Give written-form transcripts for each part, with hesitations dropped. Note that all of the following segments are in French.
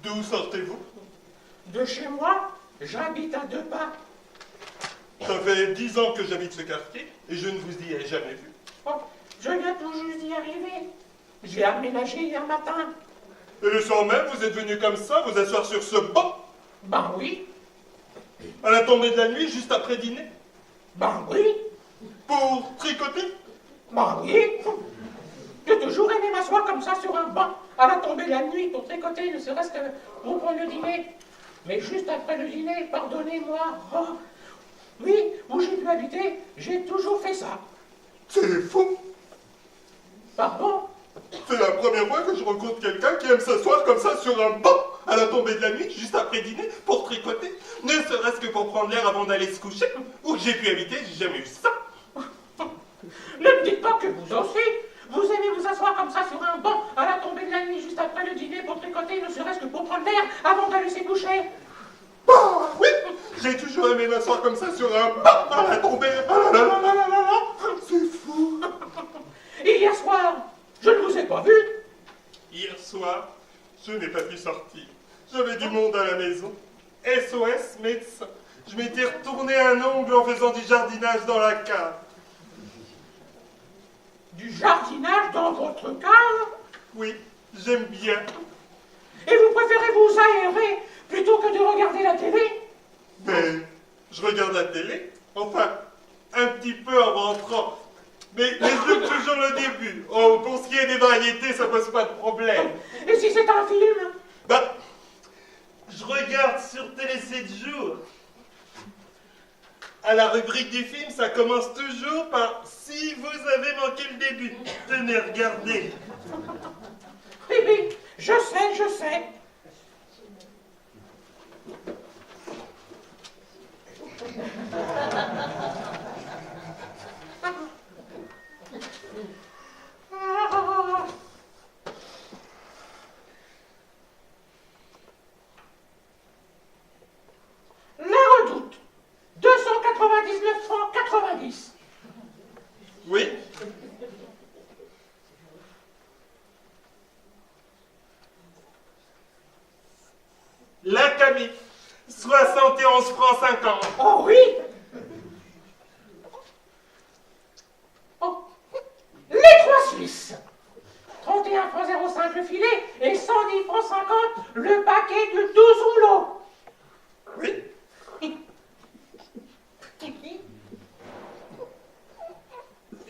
D'où sortez-vous? De chez moi, j'habite à 2 pas. Ça fait 10 ans que j'habite ce quartier et je ne vous y ai jamais vu. Oh, je viens tout juste d'y arriver. J'ai aménagé hier matin. Et le soir même, vous êtes venu comme ça, vous asseoir sur ce banc? Ben oui, À la tombée de la nuit, juste après dîner? ben oui, Pour tricoter? ben oui. J'ai toujours aimé m'asseoir comme ça sur un banc à la tombée de la nuit pour tricoter, ne serait-ce que pour prendre le dîner. Mais juste après le dîner, pardonnez-moi. Oh, oui, où j'ai pu habiter, j'ai toujours fait ça. C'est fou! Pardon? C'est la première fois que je rencontre quelqu'un qui aime s'asseoir comme ça sur un banc à la tombée de la nuit, juste après dîner, pour tricoter. Ne serait-ce que pour prendre l'air avant d'aller se coucher. Où j'ai pu habiter, j'ai jamais eu ça. Ne me dites pas que vous aussi, vous aimez vous asseoir comme ça sur un banc à la tombée de la nuit, juste après le dîner, pour tricoter, ne serait-ce que pour prendre l'air avant d'aller se coucher. Ah oui, j'ai toujours aimé m'asseoir comme ça sur un banc à la tombée. Ah là là là là là là là. C'est fou. Et hier soir, je ne vous ai pas vu. Hier soir, je n'ai pas pu sortir. J'avais du monde à la maison. SOS médecin. Je m'étais retourné un ongle en faisant du jardinage dans la cave. Du jardinage dans votre cave? Oui, j'aime bien. Et vous préférez vous aérer plutôt que de regarder la télé? Mais je regarde la télé, enfin, un petit peu en rentrant. Mais les yeux toujours le début. Oh, pour ce qui est des variétés, ça pose pas de problème. Et si c'est un film? Bah, je regarde sur Télé 7 jours. À la rubrique du film, ça commence toujours par « Si vous avez manqué le début, tenez, regardez ». Oui, oui, je sais, je sais. La Redoute, 299 francs 90. Oui. La Camille, 71 francs 50. Oh oui. Oh, les 3 Suisses. 31 francs 05 le filet et 110 francs 50 le paquet de 12 rouleaux. Oui.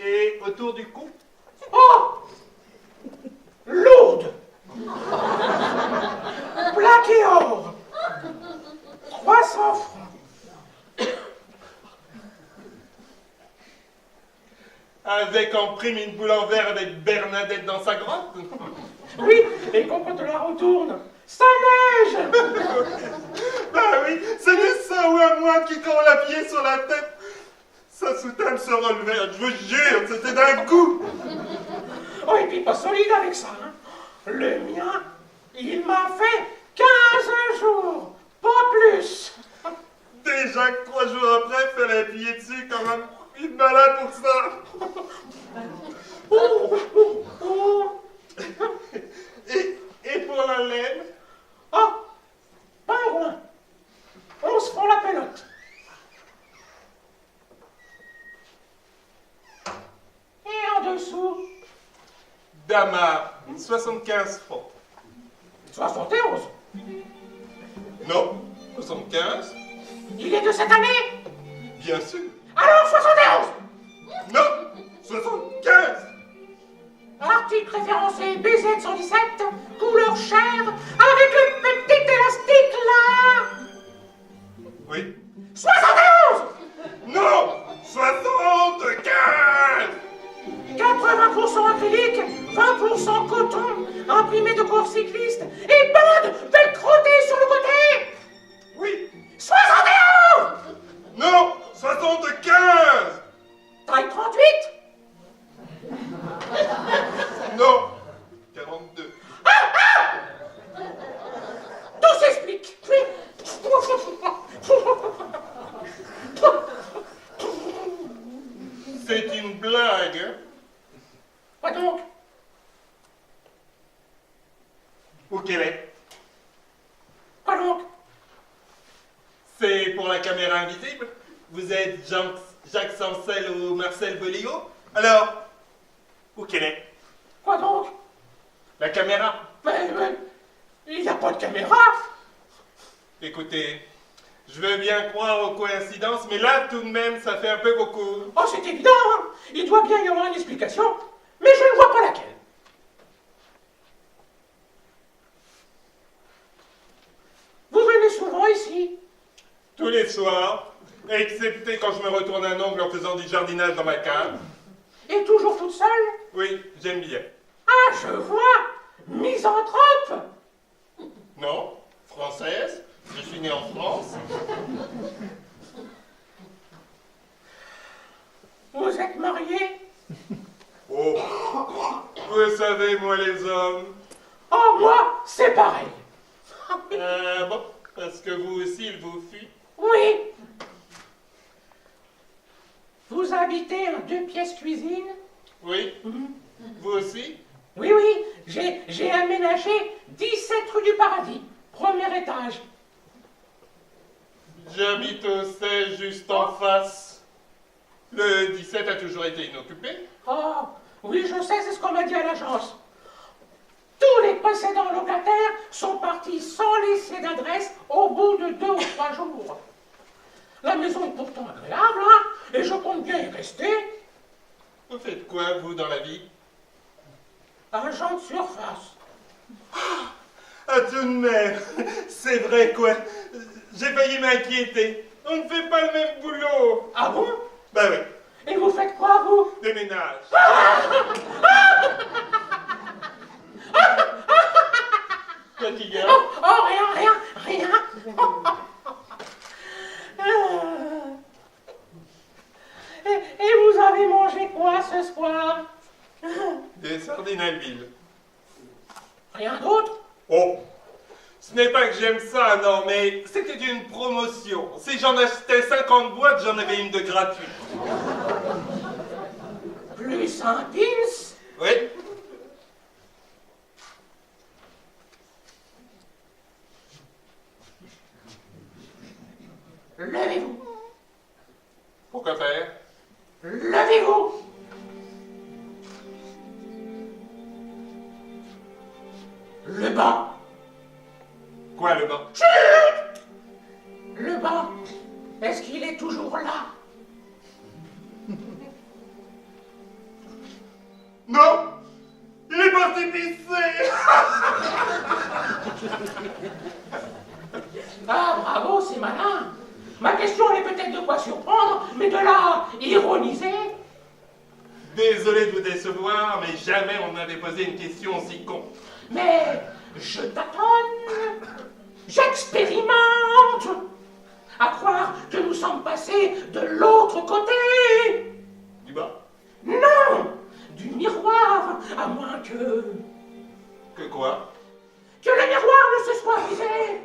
Et autour du cou? Oh, lourde. Plaque et or. 300 francs. Avec en prime une boule en verre avec Bernadette dans sa grotte? Oui, et quand on te la retourne, ça neige. Bah oui, c'est des ça ou à moi qui, quand on l'appuyait sur la tête, sa soutane se relevait. Je vous jure, c'était d'un coup. Oh, et puis pas solide avec ça, hein. Le mien, il m'a fait 15 jours, pas plus. Déjà que 3 jours après, il fallait appuyer dessus comme une malade pour ça. Oh, oh, oh. problème? Ah, pingouin. On se fend la pelote. Et en dessous, Dama, 75 francs. 71. Non, 75? Il est de cette année? Bien sûr. Alors 71. Non, 75! Article référencé BZ 117, couleur chair, avec le petit élastique là. Oui. 71. Non, 75! 80% acrylique, 20% coton, imprimé de cours cyclistes et bande velcrotée sur le côté. Oui. 71. Non, 75! Taille 38. Non, 42. Tout s'explique. C'est une blague, hein? Quoi donc? Où qu'elle est? Quoi donc? C'est pour la caméra invisible? Vous êtes Jacques Sancel ou Marcel Bolligo? Alors, où qu'elle est? Quoi donc? La caméra? Mais il n'y a pas de caméra. Écoutez, je veux bien croire aux coïncidences, mais là, tout de même, ça fait un peu beaucoup. Oh, c'est évident, hein. Il doit bien y avoir une explication, mais je ne vois pas laquelle. Vous venez souvent ici? Tous les soirs, excepté quand je me retourne un ongle en faisant du jardinage dans ma cave. Et toujours toute seule? Oui, j'aime bien. Ah, je vois. Misanthrope. Non, française, je suis né en France. Vous êtes marié? Oh, vous savez, moi les hommes. Oh, moi, c'est pareil. Bon, parce que vous aussi, il vous fuit. Oui. Vous habitez en 2 pièces cuisine? Oui, vous aussi? Oui, oui, j'ai aménagé 17 rue du Paradis, premier étage. J'habite au 16 juste en face. Le 17 a toujours été inoccupé. Oh, oui, je sais, c'est ce qu'on m'a dit à l'agence. Tous les précédents locataires sont partis sans laisser d'adresse au bout de 2 ou 3 jours. La maison est pourtant agréable, hein, et je compte bien y rester. Vous faites quoi, vous, dans la vie? Agent de surface. Ah, tout de même, c'est vrai, quoi. J'ai failli m'inquiéter. On ne fait pas le même boulot. Ah bon? Bah oui, Et vous faites quoi, vous? des ménages. Quoi qu'il y a? Oh, rien. Et vous avez mangé quoi ce soir? Des sardines à l'huile. Rien d'autre? Oh, ce n'est pas que j'aime ça, non, mais c'était une promotion. Si j'en achetais 50 boîtes, j'en avais une de gratuite. Plus un pins? Oui. Levez-vous. Pourquoi faire? Levez-vous. Le bas. Quoi, le banc? Chut! Le bas. Est-ce qu'il est toujours là? Non! Il est parti pisser! Ah, bravo, c'est malin. Ma question allait peut-être de quoi surprendre, mais de là, ironiser. Désolé de vous décevoir, mais jamais on m'avait posé une question aussi con. Mais je tâtonne, j'expérimente. À croire que nous sommes passés de l'autre côté. Du bas? Non, du miroir, à moins que Quoi? le miroir ne se soit brisé.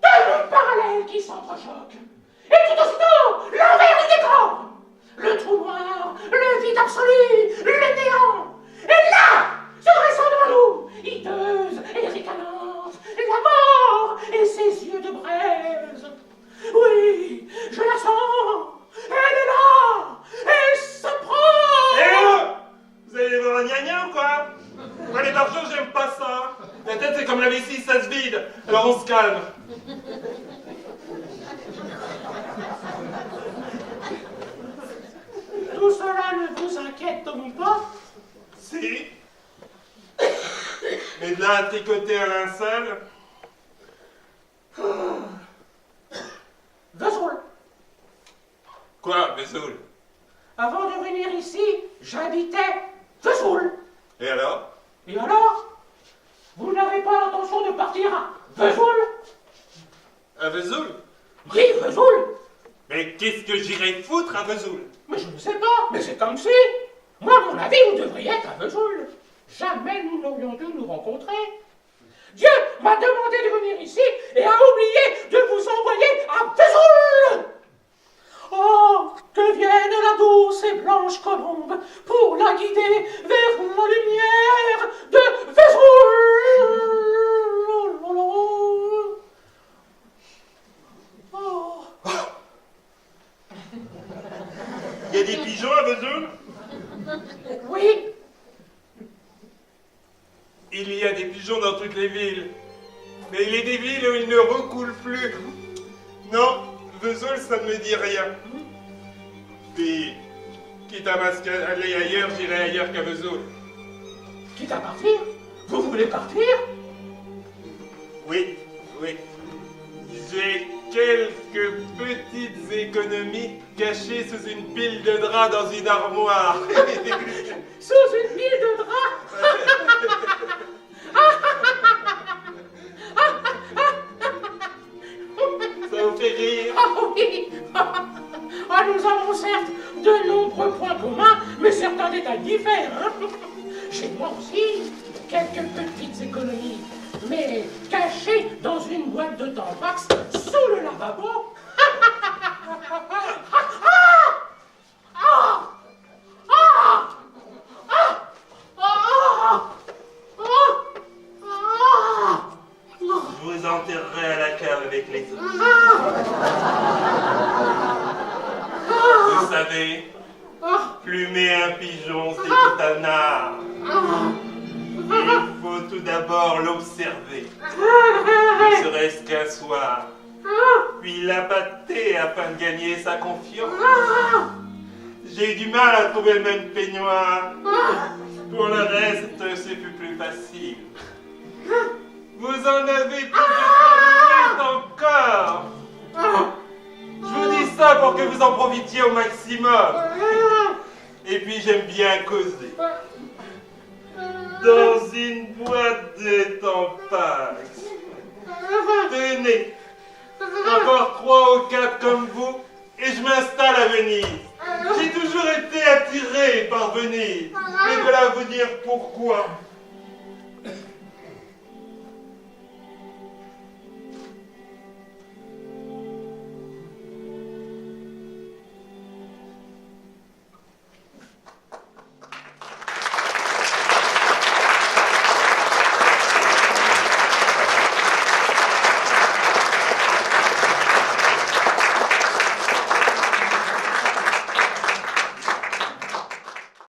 Deux mondes parallèles qui s'entrechoquent. Et tout aussitôt, l'envers du décor. Le trou noir, le vide absolu, le néant. Et là, se dressant devant nous, hideuse, Là, tricoter un linceul. Vesoul. Quoi, Vesoul? Avant de venir ici, j'habitais Vesoul. Et alors? Et alors? Vous n'avez pas l'intention de partir à Vesoul? À Vesoul? Oui, Vesoul. Mais qu'est-ce que j'irai foutre à Vesoul? Mais je ne sais pas, mais c'est comme si. Moi, à mon avis, vous devriez être à Vesoul. Jamais nous n'aurions dû nous rencontrer. Dieu m'a demandé de venir ici et a oublié de vous envoyer à Vesoul. Oh, que vienne la douce et blanche colombe pour la guider vers la lumière de Vesoul. Oh. Il y a des pigeons à Vesoul? Oui. Il y a des pigeons dans toutes les villes. Mais il y a des villes où ils ne recoulent plus. Non, Vesoul, ça ne me dit rien. Puis, quitte à aller ailleurs, j'irai ailleurs qu'à Vesoul. Quitte à partir? Vous voulez partir? Oui, oui. J'ai quelques petites économies cachées sous une pile de draps dans une armoire. Sous une pile de draps? Ça vous fait rire? Ah oui. Ah, nous avons certes de nombreux points communs, mais certains détails diffèrent. Hein. Chez moi aussi, quelques petites économies, mais cachées dans une boîte de Tampax sous le lavabo. Je vous enterrerai à la cave avec les autres. Vous savez, plumer un pigeon, c'est tout un art. Il faut tout d'abord l'observer, ne serait-ce qu'un soir, puis l'appâter afin de gagner sa confiance. J'ai eu du mal à trouver le même peignoir. Pour le reste, ce fut plus facile. Vous en avez pour 3 minutes encore. Je vous dis ça pour que vous en profitiez au maximum. Et puis j'aime bien causer. Dans une boîte de Tampax. Tenez, encore 3 ou 4 comme vous, et je m'installe à Venise. J'ai toujours été attiré par Venise. Mais voilà vous dire pourquoi.